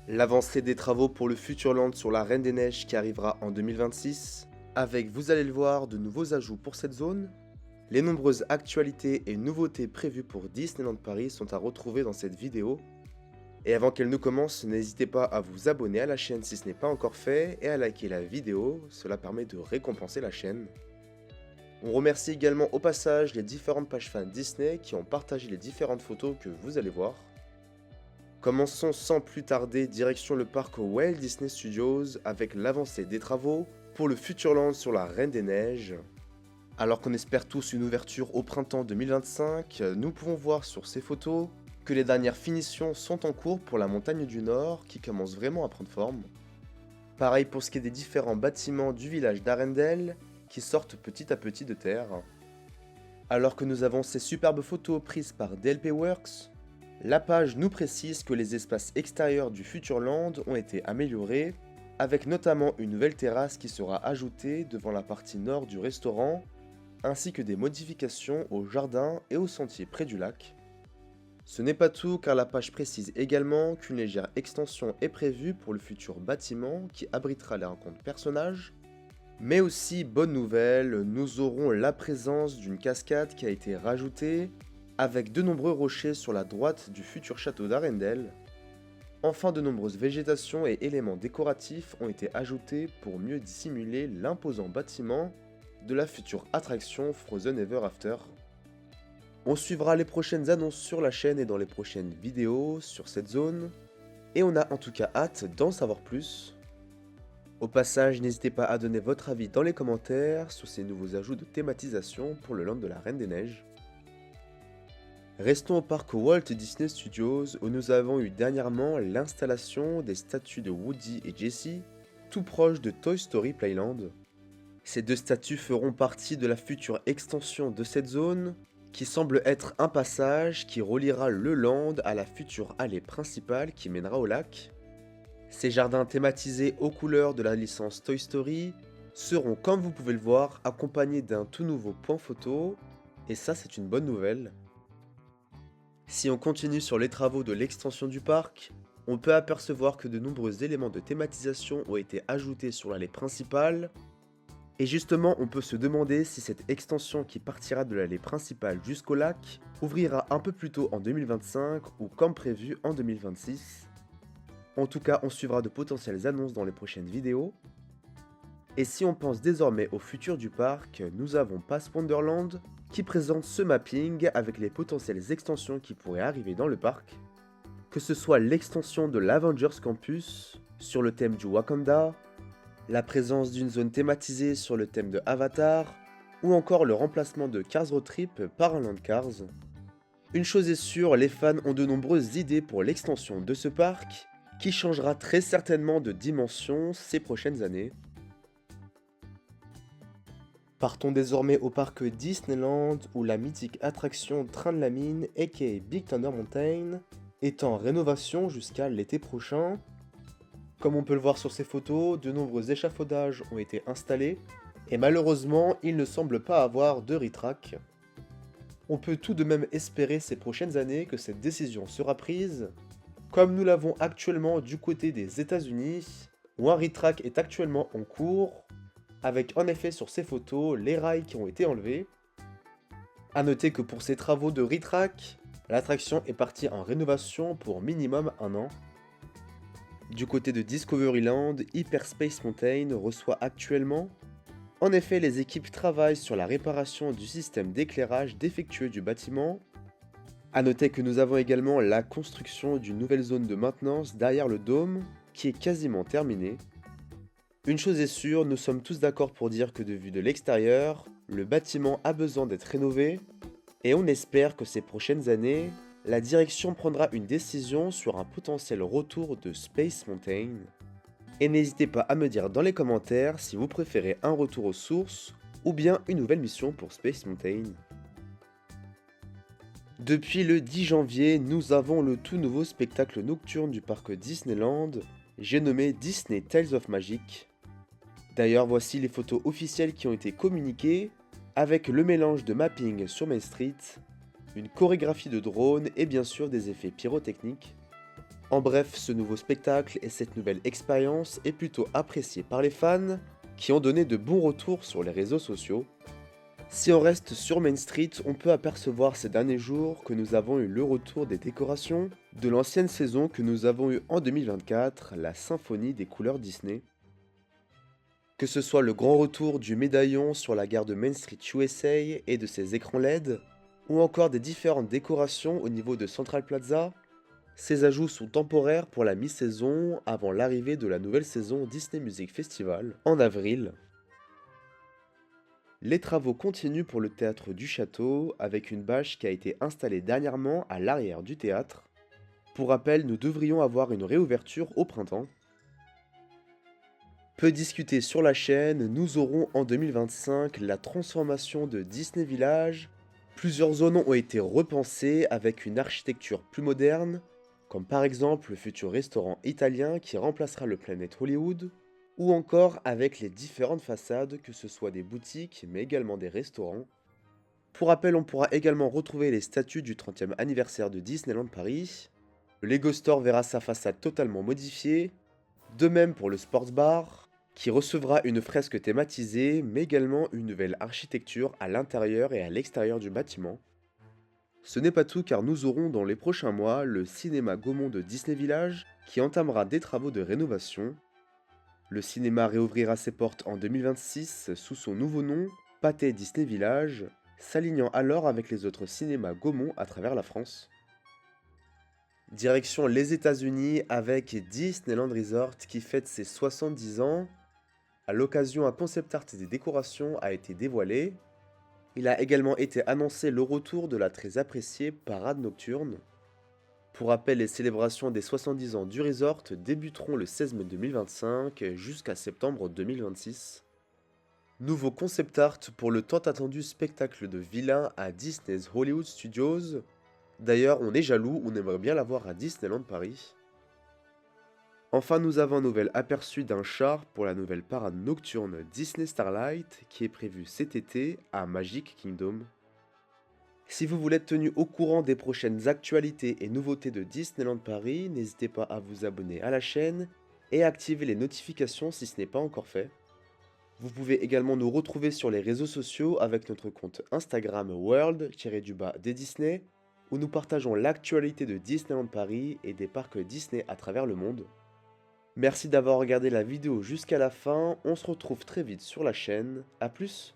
L'avancée des travaux pour le Futurland sur la Reine des Neiges qui arrivera en 2026, avec, vous allez le voir, de nouveaux ajouts pour cette zone. Les nombreuses actualités et nouveautés prévues pour Disneyland Paris sont à retrouver dans cette vidéo. Et avant qu'elle ne commence, n'hésitez pas à vous abonner à la chaîne si ce n'est pas encore fait et à liker la vidéo, cela permet de récompenser la chaîne. On remercie également au passage les différentes pages fans Disney qui ont partagé les différentes photos que vous allez voir. Commençons sans plus tarder direction le parc Walt Disney Studios avec l'avancée des travaux pour le Futurland sur la Reine des Neiges. Alors qu'on espère tous une ouverture au printemps 2025, nous pouvons voir sur ces photos que les dernières finitions sont en cours pour la montagne du Nord qui commence vraiment à prendre forme. Pareil pour ce qui est des différents bâtiments du village d'Arendelle qui sortent petit à petit de terre. Alors que nous avons ces superbes photos prises par DLP Works, la page nous précise que les espaces extérieurs du Futurland ont été améliorés, avec notamment une nouvelle terrasse qui sera ajoutée devant la partie nord du restaurant, ainsi que des modifications au jardin et au sentier près du lac. Ce n'est pas tout car la page précise également qu'une légère extension est prévue pour le futur bâtiment qui abritera les rencontres personnages. Mais aussi, bonne nouvelle, nous aurons la présence d'une cascade qui a été rajoutée, avec de nombreux rochers sur la droite du futur château d'Arendelle. Enfin, de nombreuses végétations et éléments décoratifs ont été ajoutés pour mieux dissimuler l'imposant bâtiment de la future attraction Frozen Ever After. On suivra les prochaines annonces sur la chaîne et dans les prochaines vidéos sur cette zone, et on a en tout cas hâte d'en savoir plus. Au passage, n'hésitez pas à donner votre avis dans les commentaires sur ces nouveaux ajouts de thématisation pour le land de la Reine des Neiges. Restons au parc Walt Disney Studios où nous avons eu dernièrement l'installation des statues de Woody et Jessie, tout proche de Toy Story Playland. Ces deux statues feront partie de la future extension de cette zone, qui semble être un passage qui reliera le land à la future allée principale qui mènera au lac. Ces jardins thématisés aux couleurs de la licence Toy Story seront, comme vous pouvez le voir, accompagnés d'un tout nouveau point photo, et ça c'est une bonne nouvelle. Si on continue sur les travaux de l'extension du parc, on peut apercevoir que de nombreux éléments de thématisation ont été ajoutés sur l'allée principale, et justement on peut se demander si cette extension qui partira de l'allée principale jusqu'au lac ouvrira un peu plus tôt en 2025 ou comme prévu en 2026. En tout cas, on suivra de potentielles annonces dans les prochaines vidéos. Et si on pense désormais au futur du parc, nous avons Pass Wonderland qui présente ce mapping avec les potentielles extensions qui pourraient arriver dans le parc. Que ce soit l'extension de l'Avengers Campus sur le thème du Wakanda, la présence d'une zone thématisée sur le thème de Avatar, ou encore le remplacement de Cars Road Trip par un Land Cars. Une chose est sûre, les fans ont de nombreuses idées pour l'extension de ce parc, qui changera très certainement de dimension ces prochaines années. Partons désormais au parc Disneyland où la mythique attraction Train de la Mine aka Big Thunder Mountain est en rénovation jusqu'à l'été prochain. Comme on peut le voir sur ces photos, de nombreux échafaudages ont été installés et malheureusement il ne semble pas avoir de retrack. On peut tout de même espérer ces prochaines années que cette décision sera prise, comme nous l'avons actuellement du côté des États-Unis, où un retrack est actuellement en cours, avec en effet sur ces photos les rails qui ont été enlevés. A noter que pour ces travaux de retrack, l'attraction est partie en rénovation pour minimum 1 an. Du côté de Discoveryland, Hyperspace Mountain reçoit actuellement. En effet, les équipes travaillent sur la réparation du système d'éclairage défectueux du bâtiment. A noter que nous avons également la construction d'une nouvelle zone de maintenance derrière le dôme, qui est quasiment terminée. Une chose est sûre, nous sommes tous d'accord pour dire que de vue de l'extérieur, le bâtiment a besoin d'être rénové, et on espère que ces prochaines années, la direction prendra une décision sur un potentiel retour de Space Mountain. Et n'hésitez pas à me dire dans les commentaires si vous préférez un retour aux sources, ou bien une nouvelle mission pour Space Mountain. Depuis le 10 janvier, nous avons le tout nouveau spectacle nocturne du parc Disneyland, j'ai nommé Disney Tales of Magic. D'ailleurs, voici les photos officielles qui ont été communiquées, avec le mélange de mapping sur Main Street, une chorégraphie de drone et bien sûr des effets pyrotechniques. En bref, ce nouveau spectacle et cette nouvelle expérience est plutôt apprécié par les fans, qui ont donné de bons retours sur les réseaux sociaux. Si on reste sur Main Street, on peut apercevoir ces derniers jours que nous avons eu le retour des décorations de l'ancienne saison que nous avons eue en 2024, la symphonie des couleurs Disney. Que ce soit le grand retour du médaillon sur la gare de Main Street USA et de ses écrans LED, ou encore des différentes décorations au niveau de Central Plaza, ces ajouts sont temporaires pour la mi-saison avant l'arrivée de la nouvelle saison Disney Music Festival en avril. Les travaux continuent pour le théâtre du château avec une bâche qui a été installée dernièrement à l'arrière du théâtre. Pour rappel, nous devrions avoir une réouverture au printemps. Peu discuté sur la chaîne, nous aurons en 2025 la transformation de Disney Village. Plusieurs zones ont été repensées avec une architecture plus moderne, comme par exemple le futur restaurant italien qui remplacera le Planet Hollywood, ou encore avec les différentes façades, que ce soit des boutiques mais également des restaurants. Pour rappel, on pourra également retrouver les statues du 30e anniversaire de Disneyland Paris. Le Lego Store verra sa façade totalement modifiée, de même pour le Sports Bar, qui recevra une fresque thématisée, mais également une nouvelle architecture à l'intérieur et à l'extérieur du bâtiment. Ce n'est pas tout car nous aurons dans les prochains mois le cinéma Gaumont de Disney Village qui entamera des travaux de rénovation. Le cinéma réouvrira ses portes en 2026 sous son nouveau nom, Pathé Disney Village, s'alignant alors avec les autres cinémas Gaumont à travers la France. Direction les États-Unis avec Disneyland Resort qui fête ses 70 ans. À l'occasion, un concept art et des décorations a été dévoilé. Il a également été annoncé le retour de la très appréciée parade nocturne. Pour rappel, les célébrations des 70 ans du resort débuteront le 16 mai 2025 jusqu'à septembre 2026. Nouveau concept art pour le tant attendu spectacle de vilains à Disney's Hollywood Studios. D'ailleurs, on est jaloux, on aimerait bien l'avoir à Disneyland Paris. Enfin, nous avons un nouvel aperçu d'un char pour la nouvelle parade nocturne Disney Starlight qui est prévue cet été à Magic Kingdom. Si vous voulez être tenu au courant des prochaines actualités et nouveautés de Disneyland Paris, n'hésitez pas à vous abonner à la chaîne et à activer les notifications si ce n'est pas encore fait. Vous pouvez également nous retrouver sur les réseaux sociaux avec notre compte Instagram World-des Disney où nous partageons l'actualité de Disneyland Paris et des parcs Disney à travers le monde. Merci d'avoir regardé la vidéo jusqu'à la fin, on se retrouve très vite sur la chaîne, à plus!